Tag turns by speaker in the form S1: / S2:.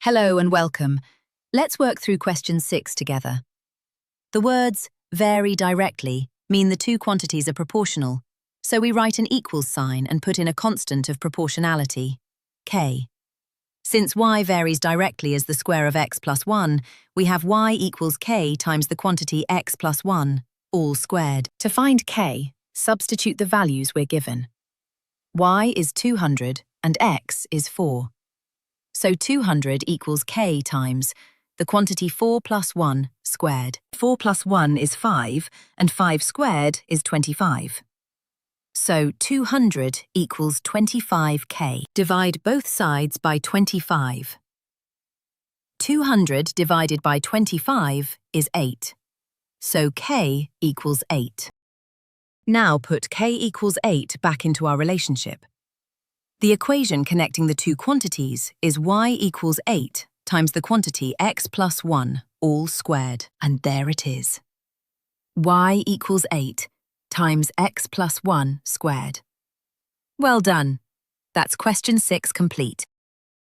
S1: Hello and welcome. Let's work through question 6 together. The words vary directly mean the two quantities are proportional, so we write an equals sign and put in a constant of proportionality, k. Since y varies directly as the square of x plus 1, we have y equals k times the quantity x plus 1, all squared. To find k, substitute the values we're given. Y is 200 and x is 4. So 200 equals k times the quantity 4 plus 1 squared. 4 plus 1 is 5, and 5 squared is 25. So 200 equals 25k. Divide both sides by 25. 200 divided by 25 is 8. So k equals 8. Now put k equals 8 back into our relationship. The equation connecting the two quantities is y equals 8 times the quantity x plus 1, all squared. And there it is. Y equals 8 times x plus 1 squared. Well done. That's question 6 complete.